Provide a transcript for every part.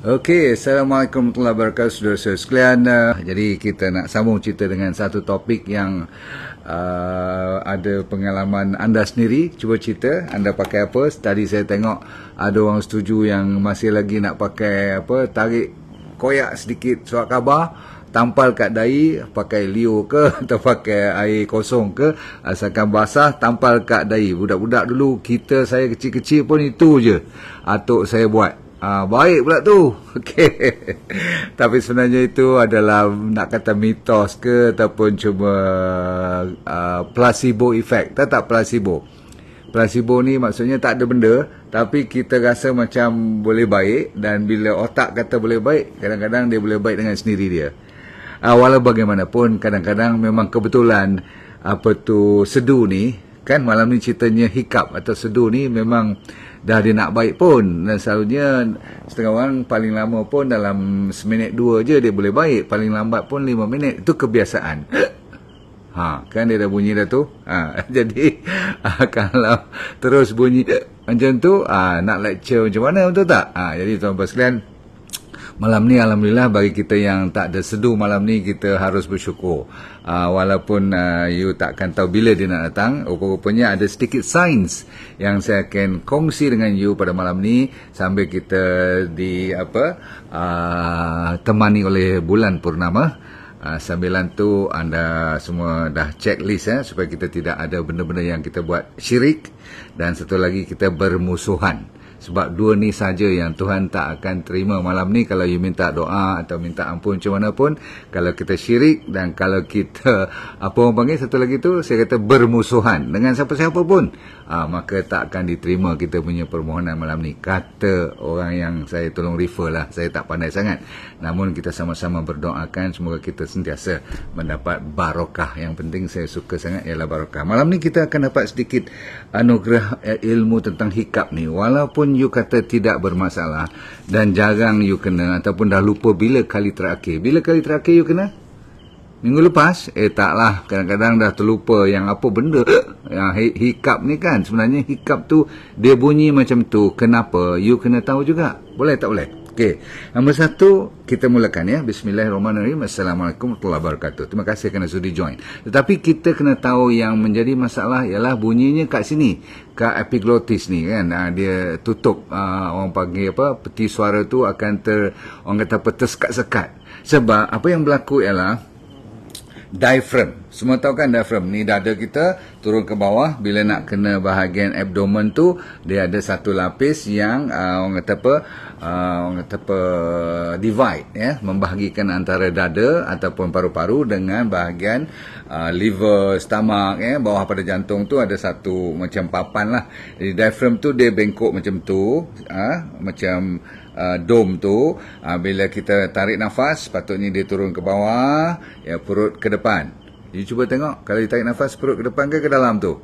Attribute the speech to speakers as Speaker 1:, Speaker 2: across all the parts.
Speaker 1: Okey, Assalamualaikum warahmatullahi wabarakatuh, saudara-saudara sekalian. Jadi kita nak sambung cerita dengan satu topik yang ada pengalaman anda sendiri. Cuba cerita, anda pakai apa? Tadi saya tengok ada orang setuju yang masih lagi nak pakai apa, tarik koyak sedikit surat khabar, tampal kat dahi, pakai leo ke atau pakai air kosong ke, asalkan basah tampal kat dahi. Budak-budak dulu, saya kecil-kecil pun itu je atuk saya buat. Baik pula tu. Okey. Tapi sebenarnya itu adalah nak kata mitos ke ataupun cuma placebo effect. Tak placebo. Placebo ni maksudnya tak ada benda, tapi kita rasa macam boleh baik, dan bila otak kata boleh baik, kadang-kadang dia boleh baik dengan sendiri dia. Walau bagaimanapun, kadang-kadang memang kebetulan sedu ni, kan malam ni ceritanya hikap atau sedu ni memang dah dia nak baik pun, dan selalunya setengah orang paling lama pun dalam seminit dua je dia boleh baik, paling lambat pun 5 minit. Itu kebiasaan. Kan dia dah bunyi dah tu. Jadi kalau terus bunyi macam tu, nak lecture macam mana, betul tak? Jadi tuan-tuan sekalian, malam ni alhamdulillah bagi kita yang tak ada sedu malam ni, kita harus bersyukur. Walaupun you takkan tahu bila dia nak datang, rupanya ada sedikit sains yang saya akan kongsi dengan you pada malam ni, sambil kita temani oleh bulan purnama. Sambilan tu anda semua dah checklist supaya kita tidak ada benda-benda yang kita buat syirik, dan satu lagi kita bermusuhan. Sebab dua ni saja yang Tuhan tak akan terima malam ni. Kalau you minta doa atau minta ampun macam mana pun, kalau kita syirik dan kalau kita satu lagi tu, saya kata bermusuhan dengan siapa-siapa pun, maka tak akan diterima kita punya permohonan malam ni. Kata orang yang saya tolong refer lah, saya tak pandai sangat. Namun kita sama-sama berdoakan semoga kita sentiasa mendapat barokah. Yang penting saya suka sangat ialah barokah. Malam ni kita akan dapat sedikit anugerah ilmu tentang hikap ni. Walaupun you kata tidak bermasalah dan jarang you kena ataupun dah lupa bila kali terakhir. Bila kali terakhir you kena? Minggu lepas? Taklah, kadang-kadang dah terlupa yang apa benda. Yang hikap ni kan, sebenarnya hikap tu dia bunyi macam tu. Kenapa? You kena tahu juga. Boleh tak boleh? Okey. Nombor satu, kita mulakan ya. Bismillahirrahmanirrahim. Assalamualaikum warahmatullahi wabarakatuh. Terima kasih kerana sudi join. Tetapi kita kena tahu yang menjadi masalah ialah bunyinya kat sini, kat epiglottis ni kan. Dia tutup, orang panggil peti suara tu akan orang kata tersekat-sekat. Sebab apa yang berlaku ialah diaphragm. Semua tahu kan diaphragm ni, dada kita turun ke bawah. Bila nak kena bahagian abdomen tu, dia ada satu lapis yang orang kata divide ya, membahagikan antara dada ataupun paru-paru dengan bahagian liver, stomach ya, bawah pada jantung tu ada satu macam papan lah. Jadi diaphragm tu dia bengkok macam tu, macam dom tu. Bila kita tarik nafas, patutnya dia turun ke bawah, ya, perut ke depan. Jadi cuba tengok, kalau ditarik nafas perut ke depan ke dalam tu?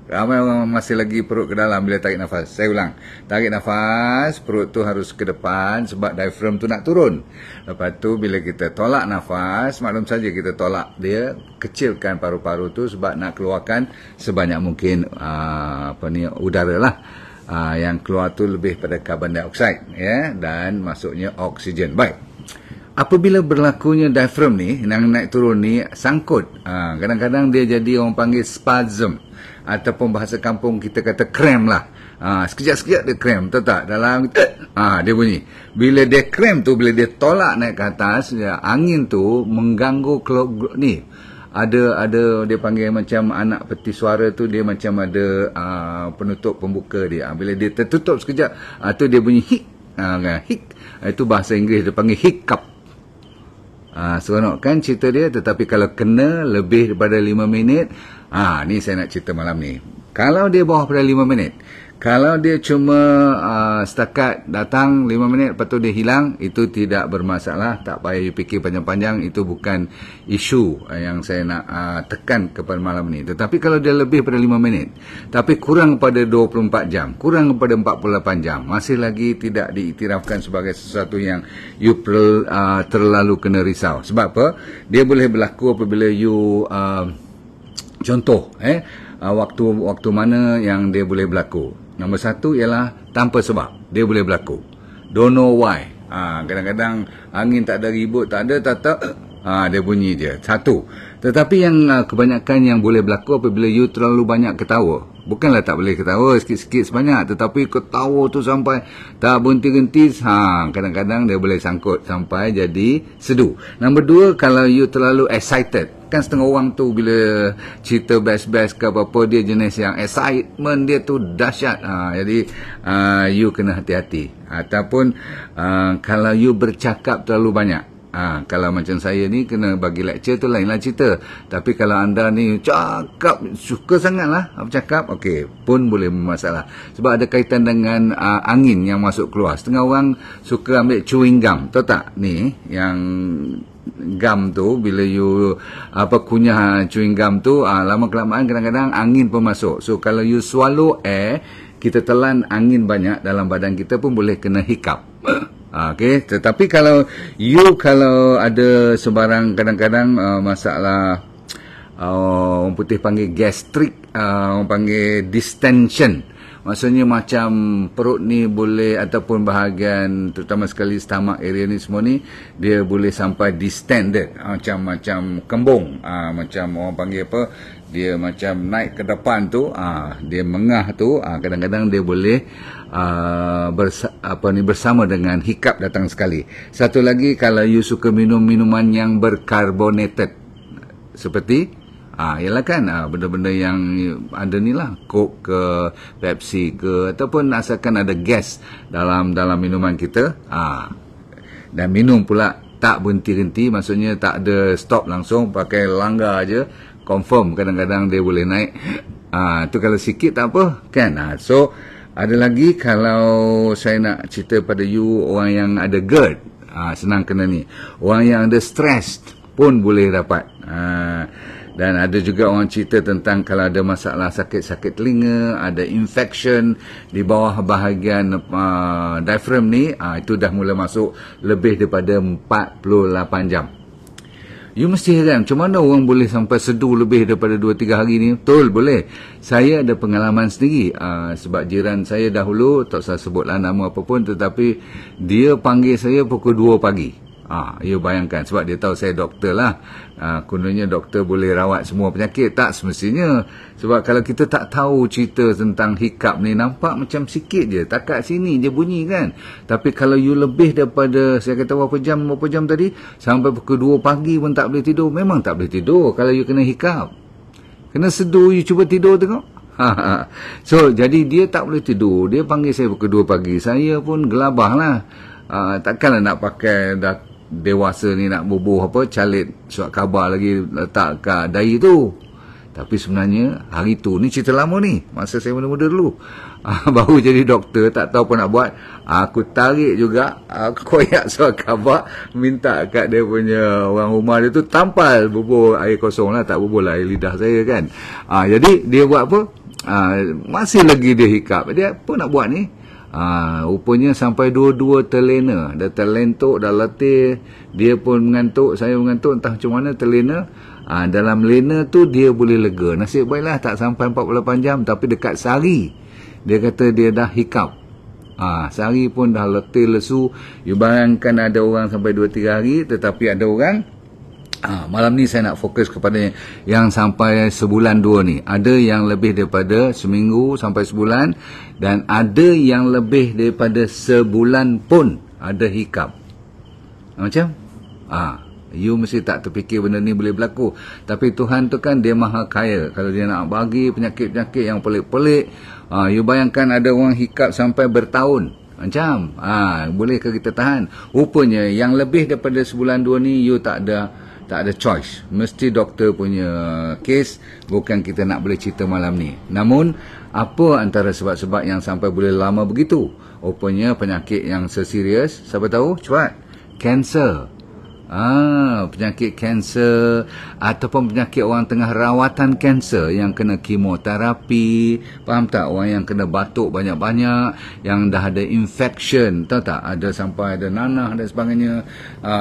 Speaker 1: Ramai orang masih lagi perut ke dalam bila tarik nafas. Saya ulang, tarik nafas, perut tu harus ke depan sebab diaphragm tu nak turun. Lepas tu bila kita tolak nafas, maklum saja kita tolak dia, kecilkan paru-paru tu sebab nak keluarkan sebanyak mungkin udara lah. Yang keluar tu lebih pada carbon dioxide ya, dan masuknya oksigen. Baik. Apabila berlakunya diaphragm ni, yang naik turun ni sangkut, kadang-kadang dia jadi orang panggil spasm, ataupun bahasa kampung kita kata cramp lah. Sekejap-sekejap dia cramp, tahu tak? Dalam dia bunyi. Bila dia cramp tu, bila dia tolak naik ke atas, angin tu mengganggu ni. Ada dia panggil macam anak peti suara tu, dia macam ada penutup pembuka dia. Bila dia tertutup sekejap, tu dia bunyi hik. Hik. Itu bahasa Inggeris, dia panggil hiccup. Seronok kan cerita dia. Tetapi kalau kena lebih daripada 5 minit, ni saya nak cerita malam ni. Kalau dia bawah pada 5 minit, kalau dia cuma setakat datang 5 minit lepas tu dia hilang, itu tidak bermasalah. Tak payah you fikir panjang-panjang. Itu bukan isu yang saya nak tekan kepada malam ni. Tetapi kalau dia lebih pada 5 minit, tapi kurang pada 24 jam, kurang pada 48 jam, masih lagi tidak diiktirafkan sebagai sesuatu yang you terlalu kena risau. Sebab apa? Dia boleh berlaku apabila you contoh waktu mana yang dia boleh berlaku. Nombor satu ialah tanpa sebab dia boleh berlaku. Don't know why. Kadang-kadang angin tak ada, ribut tak ada, tak dia bunyi je. Satu. Tetapi yang kebanyakan yang boleh berlaku apabila you terlalu banyak ketawa. Bukanlah tak boleh ketawa, sikit-sikit sebanyak, tetapi ketawa tu sampai tak berhenti-henti, kadang-kadang dia boleh sangkut sampai jadi sedu. Nombor dua, kalau you terlalu excited. Kan setengah orang tu bila cerita best-best ke apa-apa, dia jenis yang excitement dia tu dahsyat. Jadi you kena hati-hati. Ataupun kalau you bercakap terlalu banyak. Kalau macam saya ni kena bagi lecture tu lainlah cerita. Tapi kalau anda ni cakap, suka sangat lah bercakap, okey, pun boleh bermasalah. Sebab ada kaitan dengan angin yang masuk keluar. Setengah orang suka ambil chewing gum. Tahu tak? Ni, yang gum tu, bila you kunyah chewing gum tu, lama-kelamaan kadang-kadang angin pun masuk. So, kalau you swallow air, kita telan angin banyak dalam badan kita pun boleh kena hiccup. Okey, tetapi kalau ada sebarang kadang-kadang masalah orang putih panggil gastrik, orang panggil distension. Maksudnya macam perut ni boleh, ataupun bahagian terutama sekali stomach area ni semua ni, dia boleh sampai distended, macam kembung, macam orang panggil apa, dia macam naik ke depan tu, dia mengah tu, kadang-kadang dia boleh bersama dengan hiccup datang sekali. Satu lagi, kalau you suka minum minuman yang bercarbonated, seperti ialah kan benda-benda yang ada ni lah, Coke ke, Pepsi ke, ataupun asalkan ada gas dalam minuman kita, dan minum pula tak berhenti-henti, maksudnya tak ada stop, langsung pakai langgar aje, confirm kadang-kadang dia boleh naik. Tu kalau sikit tak apa kan. So ada lagi, kalau saya nak cerita pada you, orang yang ada GERD, senang kena ni. Orang yang ada stress pun boleh dapat. Dan ada juga orang cerita tentang kalau ada masalah sakit-sakit telinga, ada infection di bawah bahagian diaphragm ni, itu dah mula masuk lebih daripada 48 jam. You mesti heran, macam mana orang boleh sampai sedu lebih daripada 2-3 hari ni? Betul, boleh. Saya ada pengalaman sendiri. Sebab jiran saya dahulu, tak usah sebutlah nama apa pun, tetapi dia panggil saya pukul 2 pagi. You bayangkan, sebab dia tahu saya doktor lah. Kononnya doktor boleh rawat semua penyakit. Tak semestinya. Sebab kalau kita tak tahu cerita tentang hiccup ni, nampak macam sikit je, takat sini je bunyi kan. Tapi kalau you lebih daripada, saya kata berapa jam tadi, sampai pukul 2 pagi pun tak boleh tidur, memang tak boleh tidur kalau you kena hiccup. Kena sedu, you cuba tidur tengok. So, jadi dia tak boleh tidur. Dia panggil saya pukul 2 pagi. Saya pun gelabah lah. Takkanlah nak pakai dah dewasa ni nak bubuh calit surat khabar lagi letak kat dahi tu. Tapi sebenarnya hari tu, ni cerita lama ni, masa saya muda-muda dulu, baru jadi doktor, tak tahu apa nak buat, aku tarik juga, koyak surat khabar, minta kat dia punya orang rumah dia tu tampal bubuh air kosong lah, tak bubuh lah air lidah saya kan. Jadi dia buat apa, masih lagi dia hiccup. Dia apa nak buat ni, rupanya sampai dua-dua terlena, dah terlentuk, dah letih, dia pun mengantuk, saya mengantuk, entah macam mana terlena. Dalam lena tu dia boleh lega. Nasib baiklah tak sampai 48 jam, tapi dekat sehari dia kata dia dah hiccup. Sehari pun dah letih lesu. You bayangkan ada orang sampai 2-3 hari, tetapi ada orang malam ni saya nak fokus kepada yang sampai sebulan 2 ni. Ada yang lebih daripada seminggu sampai sebulan, dan ada yang lebih daripada sebulan pun ada hiccup. Macam you mesti tak terfikir benda ni boleh berlaku. Tapi Tuhan tu kan dia maha kaya. Kalau dia nak bagi penyakit-penyakit yang pelik-pelik, you bayangkan ada orang hiccup sampai bertahun. Macam bolehkah kita tahan? Rupanya yang lebih daripada sebulan 2 ni, you tak ada choice. Mesti doktor punya kes, bukan kita nak boleh cerita malam ni. Namun, apa antara sebab-sebab yang sampai boleh lama begitu? Rupanya penyakit yang seserius, siapa tahu? Cepat. Kanser. Penyakit kanser, ataupun penyakit orang tengah rawatan kanser yang kena kemoterapi, faham tak? Orang yang kena batuk banyak-banyak, yang dah ada infection, tahu tak? Ada sampai ada nanah dan sebagainya.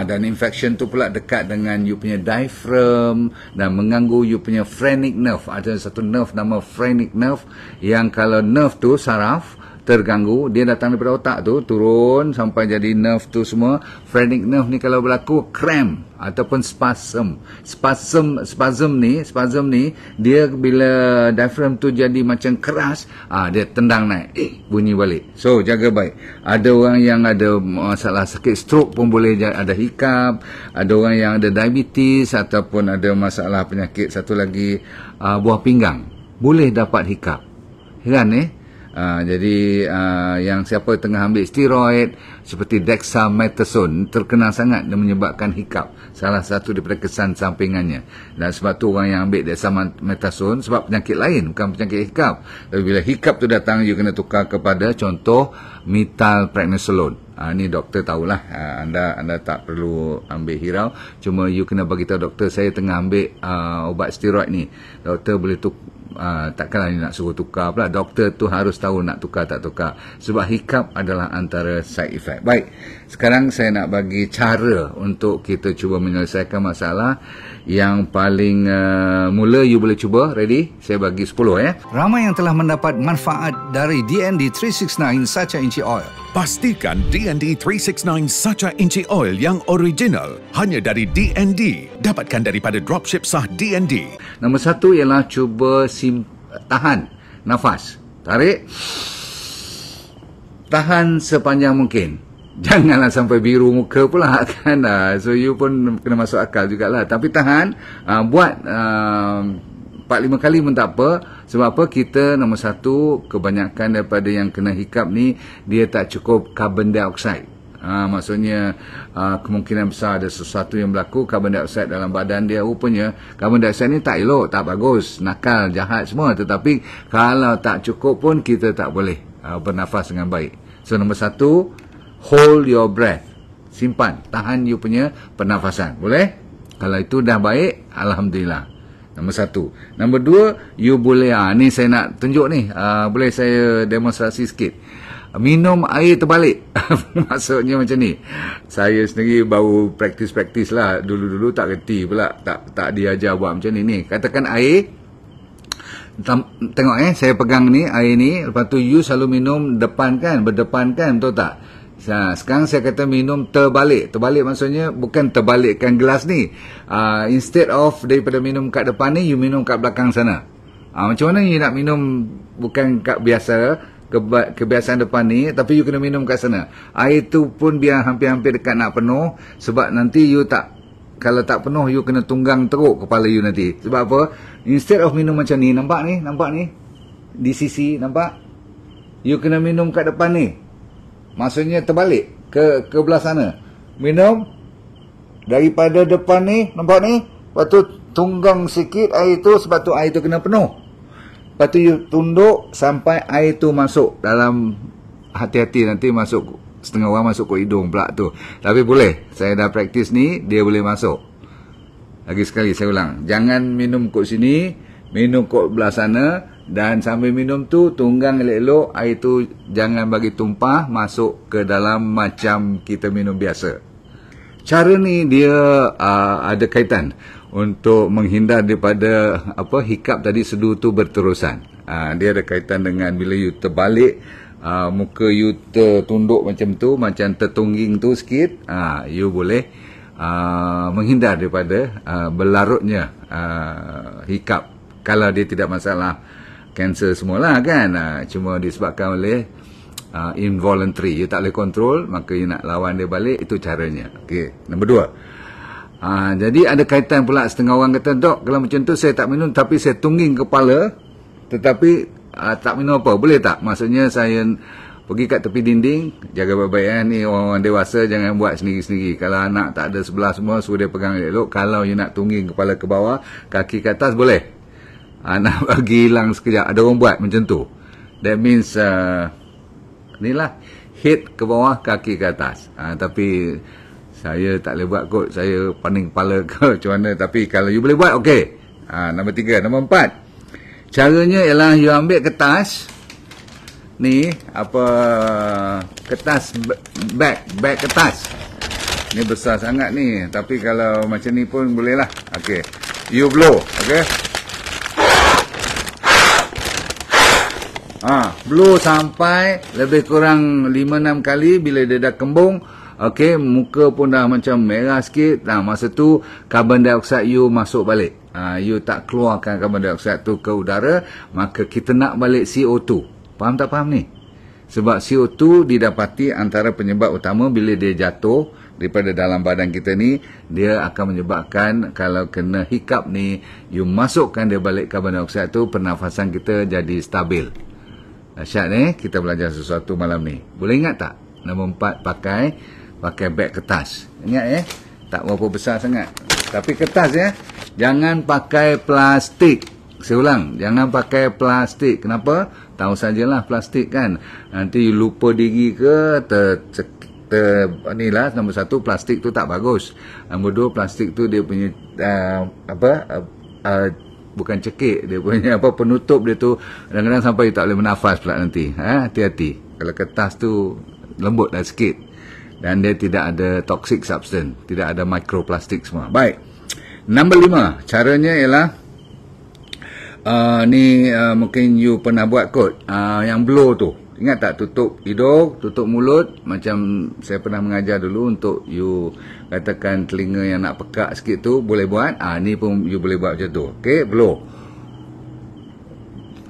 Speaker 1: Dan infection tu pula dekat dengan you punya diaphragm dan mengganggu you punya phrenic nerve. Ada satu nerve nama phrenic nerve, yang kalau nerve tu saraf terganggu, dia datang daripada otak tu, turun sampai jadi nerve tu semua. Phrenic nerve ni kalau berlaku cramp ataupun spasm ni dia bila diaphragm tu jadi macam keras, dia tendang naik, bunyi balik. So jaga baik. Ada orang yang ada masalah sakit stroke pun boleh ada hikap, ada orang yang ada diabetes ataupun ada masalah penyakit satu lagi buah pinggang boleh dapat hikap. Heran jadi yang siapa tengah ambil steroid seperti dexamethasone terkenal sangat dan menyebabkan hikap, salah satu daripada kesan sampingannya. Dan sebab tu orang yang ambil dexamethasone sebab penyakit lain, bukan penyakit hikap. Tapi bila hikap tu datang, you kena tukar kepada contoh methylprednisolone. Ni doktor tahulah, anda tak perlu ambil hirau, cuma you kena bagi tahu doktor, saya tengah ambil ubat steroid ni. Doktor boleh takkanlah nak suruh tukar pula. Doktor tu harus tahu nak tukar tak tukar, sebab hikap adalah antara side effect. Baik, sekarang saya nak bagi cara untuk kita cuba menyelesaikan masalah. Yang paling mula you boleh cuba. Ready? Saya bagi 10
Speaker 2: Ramai yang telah mendapat manfaat dari DND 369 Sacha Inchi Oil.
Speaker 3: Pastikan DND 369 Sacha Inchi Oil yang original hanya dari DND. Dapatkan daripada dropship sah DND.
Speaker 1: Nombor 1 ialah cuba tahan nafas. Tarik. Tahan sepanjang mungkin. Janganlah sampai biru muka pula kan. So you pun kena masuk akal jugalah. Tapi tahan, buat 4-5 kali pun tak apa. Sebab apa? Kita nombor 1, kebanyakan daripada yang kena hikap ni, dia tak cukup carbon dioxide. Maksudnya kemungkinan besar ada sesuatu yang berlaku carbon dioxide dalam badan dia. Rupanya carbon dioxide ni tak elok, tak bagus, nakal, jahat semua. Tetapi kalau tak cukup pun kita tak boleh bernafas dengan baik. So nombor 1, hold your breath. Simpan, tahan you punya pernafasan. Boleh? Kalau itu dah baik, alhamdulillah. Nombor 1. Nombor 2, you boleh, ni saya nak tunjuk ni. Boleh saya demonstrasi sikit. Minum air terbalik. Maksudnya macam ni. Saya sendiri baru praktis lah. Dulu-dulu tak kerti pula. Tak diajar buat macam ni. Katakan air. Tengok saya pegang ni, air ni. Lepas tu you selalu minum berdepan kan, betul tak? Sekarang saya kata minum terbalik. Terbalik maksudnya bukan terbalikkan gelas ni. Instead of daripada minum kat depan ni, you minum kat belakang sana. Macam mana you nak minum bukan kat biasa, kebiasaan depan ni, tapi you kena minum kat sana. Air tu pun biar hampir-hampir dekat nak penuh, sebab nanti you kalau tak penuh, you kena tunggang teruk kepala you nanti. Sebab apa? Instead of minum macam ni, nampak ni? Di sisi, nampak? You kena minum kat depan ni. Maksudnya terbalik ke belah sana. Minum daripada depan ni, nampak ni? Lepas tu tunggang sikit air tu, sebab tu air tu kena penuh. Lepas tu you tunduk sampai air tu masuk dalam, hati-hati nanti masuk, setengah orang masuk ke hidung pula tu. Tapi boleh, saya dah praktis ni, dia boleh masuk. Lagi sekali saya ulang, jangan minum kot sini, minum kot belah sana. Dan sambil minum tu, tunggang elok-elok, air tu jangan bagi tumpah masuk ke dalam macam kita minum biasa. Cara ni dia ada kaitan untuk menghindar daripada hikap tadi, sedu tu berterusan. Dia ada kaitan dengan bila you terbalik, muka you tertunduk macam tu, macam tertungging tu sikit, you boleh menghindar daripada berlarutnya hikap. Kalau dia tidak masalah kanser semualah kan, cuma disebabkan oleh involuntary, you tak boleh kontrol, maka you nak lawan dia balik, itu caranya. Okey, nombor 2. Jadi ada kaitan pula, setengah orang kata, dok, kalau macam tu saya tak minum tapi saya tungging kepala, tetapi tak minum apa, boleh tak? Maksudnya saya pergi kat tepi dinding, jaga baik-baik ni orang dewasa, jangan buat sendiri-sendiri. Kalau anak tak ada sebelah semua, suruh dia pegang elok. Kalau you nak tungging kepala ke bawah, kaki ke atas, boleh. Nak bagi hilang sekejap, ada orang buat macam tu. That means inilah, head ke bawah, kaki ke atas. Tapi saya tak boleh buat kot, saya paning kepala ke macam mana. Tapi kalau you boleh buat, okey. Nombor 3. Nombor 4, caranya ialah you ambil kertas ni, kertas bag kertas ni, besar sangat ni, tapi kalau macam ni pun boleh lah. Okey, you blow. Okey, Blow sampai lebih kurang 5-6 kali. Bila dia dah kembung, okey, muka pun dah macam merah sikit. Masa tu carbon dioxide you masuk balik. You tak keluarkan carbon dioxide tu ke udara, maka kita nak balik CO2. Faham tak faham ni? Sebab CO2 didapati antara penyebab utama bila dia jatuh daripada dalam badan kita ni, dia akan menyebabkan kalau kena hiccup ni, you masukkan dia balik carbon dioxide tu, pernafasan kita jadi stabil. Dahsyat kita belajar sesuatu malam ni. Boleh ingat tak? Nombor 4, pakai beg kertas. Ingat tak berapa besar sangat. Tapi kertas jangan pakai plastik. Saya ulang, jangan pakai plastik. Kenapa? Tahu sajalah plastik kan. Nanti lupa diri ke, inilah nombor 1, plastik tu tak bagus. Nombor 2, plastik tu dia punya bukan cekik, dia punya penutup dia tu kadang-kadang sampai tak boleh bernafas pula nanti. Hati-hati. Kalau kertas tu lembut dah sikit dan dia tidak ada toxic substance, tidak ada mikroplastik semua. Baik. Nombor 5, caranya ialah mungkin you pernah buat kot, yang blow tu. Ingat tak, tutup hidung, tutup mulut, macam saya pernah mengajar dulu untuk you katakan telinga yang nak pekak sikit tu boleh buat. Ni pun you boleh buat macam tu. Okey, blow.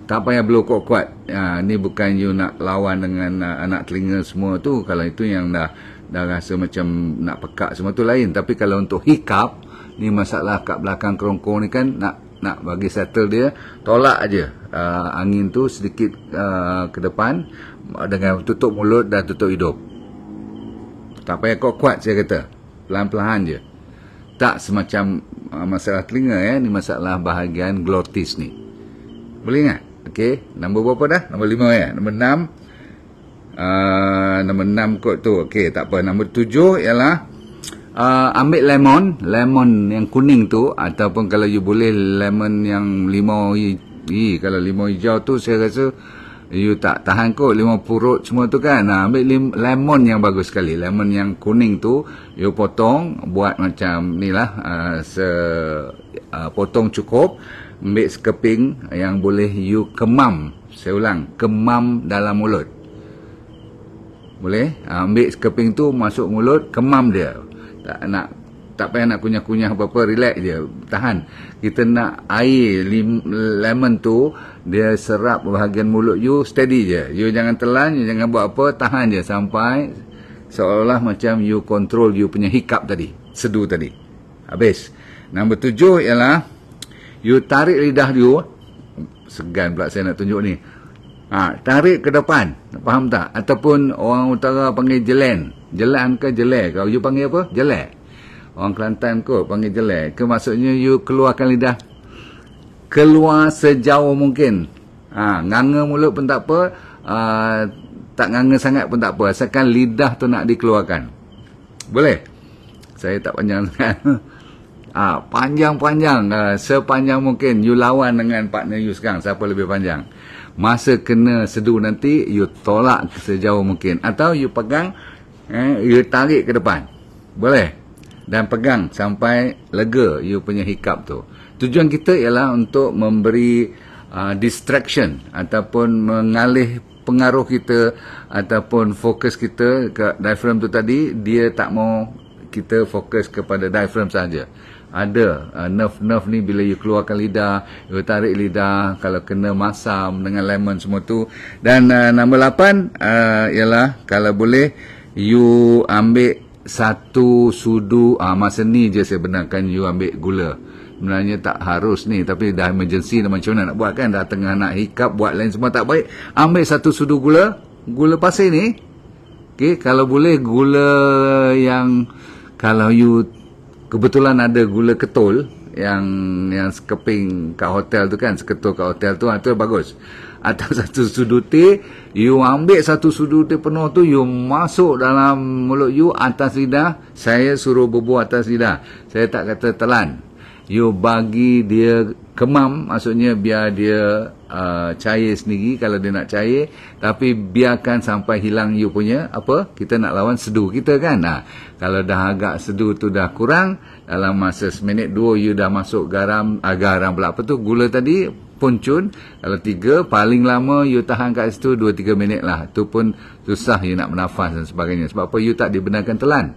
Speaker 1: Tak payah blow kuat-kuat. Ni bukan you nak lawan dengan anak telinga semua tu. Kalau itu yang dah rasa macam nak pekak semua tu lain. Tapi kalau untuk hiccup, ni masalah kat belakang kerongkong ni kan, nak bagi settle dia, tolak aja angin tu sedikit ke depan dengan tutup mulut dan tutup hidung. Tak payah kuat-kuat saya kata. Pelan-pelan je. Tak semacam masalah telinga ni masalah bahagian glotis ni. Boleh ingat? Okey, nombor berapa dah? Nombor 5 Nombor 6. Nombor 6 kot tu. Okey, tak apa. Nombor 7 ialah ambil lemon yang kuning tu, ataupun kalau you boleh lemon yang limau kalau limau hijau tu saya rasa you tak tahan kot, limau purut semua tu kan. Ambil lemon yang bagus sekali, lemon yang kuning tu you potong, buat macam ni lah, potong cukup, ambil sekeping yang boleh you kemam. Saya ulang, kemam dalam mulut. Boleh? Ambil sekeping tu masuk mulut, kemam dia. Tak payah nak kunyah-kunyah apa-apa, relax je, tahan. Kita nak air lemon tu dia serap bahagian mulut you, steady je. You jangan telan, you jangan buat apa, tahan je sampai seolah-olah macam you control you punya hiccup tadi, sedu tadi. Habis. Nombor 7 ialah you tarik lidah you. Segan pula saya nak tunjuk ni. Tarik ke depan, faham tak? Ataupun orang utara panggil jelan ke jelek. Kalau you panggil apa? Jelek. Orang Kelantan kot panggil jelek. Maksudnya you keluarkan lidah keluar sejauh mungkin. Nganga mulut pun tak apa, tak nganga sangat pun tak apa, asalkan lidah tu nak dikeluarkan. Boleh? Saya tak panjang sangat. Panjang-panjang, sepanjang mungkin. You lawan dengan partner you sekarang, siapa lebih panjang. Masa kena sedu nanti, you tolak sejauh mungkin. Atau you pegang, you tarik ke depan. Boleh? Dan pegang sampai lega you punya hiccup tu. Tujuan kita ialah untuk memberi distraction ataupun mengalih pengaruh kita ataupun fokus kita ke diaphragm tu tadi. Dia tak mau kita fokus kepada diaphragm saja. Ada nerve ni bila you keluarkan lidah, you tarik lidah, kalau kena masam dengan lemon semua tu. Dan nombor 8 ialah kalau boleh you ambil satu sudu, masa ni je saya benarkan you ambil gula. Sebenarnya tak harus ni, tapi dah emergency dah, macam mana nak buat kan, dah tengah nak hiccup, buat lain semua tak baik. Ambil satu sudu gula pasir ni. Okay, kalau boleh gula yang, kalau you kebetulan ada gula ketul yang sekeping kat hotel tu kan, seketul kat hotel tu, itu bagus. Atau satu sudu teh, you ambil satu sudu teh penuh tu, you masuk dalam mulut you, atas lidah. Saya suruh bubuh atas lidah, saya tak kata telan. You bagi dia kemam, maksudnya biar dia cair sendiri kalau dia nak cair, tapi biarkan sampai hilang you punya apa, kita nak lawan sedu kita kan. Kalau dah agak sedu tu dah kurang, dalam masa seminit 2 you dah masuk garam pula apa tu, gula tadi, poncun. Kalau 3, paling lama you tahan kat situ 2-3 minit lah. Itu pun susah you nak bernafas dan sebagainya. Sebab apa? You tak dibenarkan telan.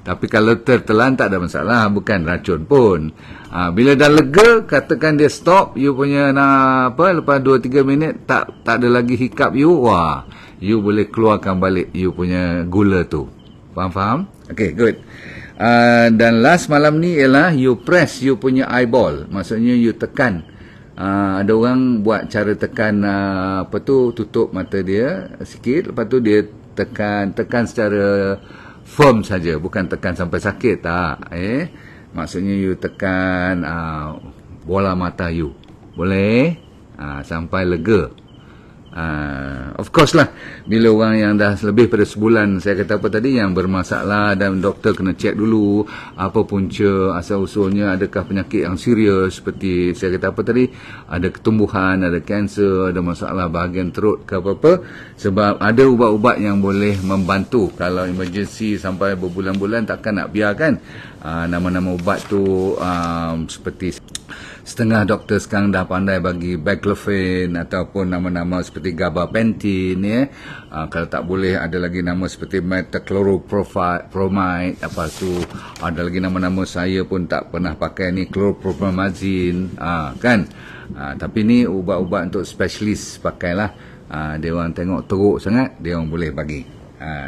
Speaker 1: Tapi kalau tertelan tak ada masalah, bukan racun pun. Bila dah lega, katakan dia stop, you punya lepas 2-3 minit tak ada lagi hiccup you, wah, you boleh keluarkan balik you punya gula tu. Faham? Okay, good. Dan last malam ni ialah you press you punya eyeball. Maksudnya you tekan. Ada orang buat cara tekan tutup mata dia sikit, lepas tu dia tekan secara firm saja, bukan tekan sampai sakit tak. Maksudnya you tekan bola mata you. Boleh? Sampai lega. Of course lah, bila orang yang dah lebih pada sebulan, saya kata apa tadi, yang bermasalah dan doktor kena check dulu apa punca asal-usulnya, adakah penyakit yang serius seperti saya kata apa tadi, ada ketumbuhan, ada kanser, ada masalah bahagian perut ke apa-apa. Sebab ada ubat-ubat yang boleh membantu. Kalau emergency sampai berbulan-bulan, takkan nak biarkan. Nama-nama ubat tu seperti setengah doktor sekarang dah pandai bagi baclofen ataupun nama-nama seperti gabapentin, ya. Kalau tak boleh, ada lagi nama seperti metachloropromide, apa tu, ada lagi nama-nama saya pun tak pernah pakai ni, chlorpromazine, kan. Tapi ni ubat-ubat untuk specialist pakailah. Dia orang tengok teruk sangat, dia orang boleh bagi.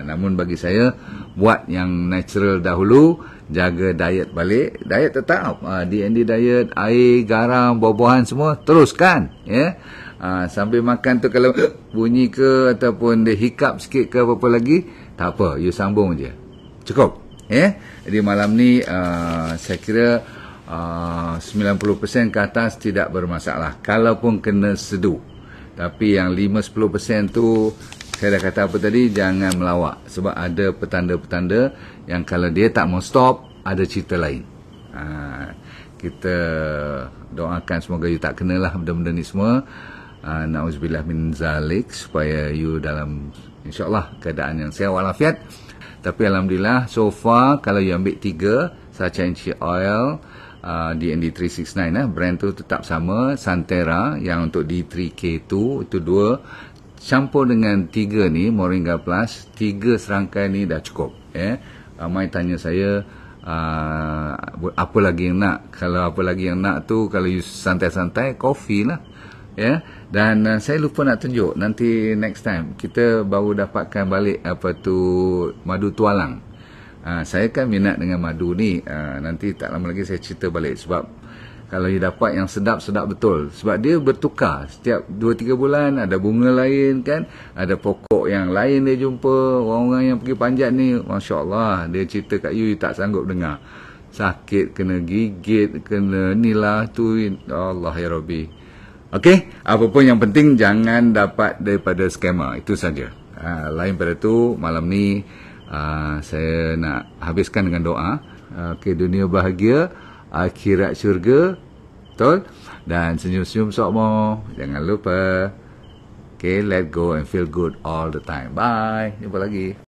Speaker 1: Namun bagi saya, buat yang natural dahulu, jaga diet balik. Diet tetap, D&D diet, air, garam, buah-buahan semua teruskan, ya. Sambil makan tu kalau bunyi ke ataupun dia hiccup sikit ke apa-apa lagi, tak apa, you sambung je, cukup, ya. Jadi malam ni saya kira 90% ke atas tidak bermasalah, kalaupun kena sedu. Tapi yang 5-10% tu, saya dah kata apa tadi, jangan melawak. Sebab ada petanda-petanda yang kalau dia tak mau stop, ada cerita lain. Kita doakan semoga you tak kenalah benda-benda ni semua. Na'udzubillah min zalik, supaya you dalam insyaAllah keadaan yang sihat walafiat. Tapi Alhamdulillah, so far kalau you ambil 3 Sacha Inchi Oil, D&D 369, brand tu tetap sama. Santera yang untuk D3K2, itu 2. Campur dengan 3 ni, Moringa Plus, 3 serangkai ni dah cukup, ya. Ramai tanya saya, apa lagi yang nak? Kalau apa lagi yang nak tu, kalau you santai-santai, kopi lah, ya. Dan saya lupa nak tunjuk, nanti next time kita baru dapatkan balik apa tu, madu tualang. Saya kan minat dengan madu ni. Nanti tak lama lagi saya cerita balik. Sebab kalau you dapat yang sedap-sedap betul. Sebab dia bertukar. Setiap 2-3 bulan ada bunga lain, kan. Ada pokok yang lain dia jumpa. Orang-orang yang pergi panjat ni, Masya Allah, dia cerita kat you tak sanggup dengar. Sakit, kena gigit, kena nilah tu. Allah ya Rabbi. Okey, apapun yang penting jangan dapat daripada skema. Itu saja. Lain pada tu, malam ni saya nak habiskan dengan doa. Dunia bahagia, akhirat syurga, betul? Dan senyum-senyum sokmo, jangan lupa. Let go and feel good all the time. Bye, jumpa lagi.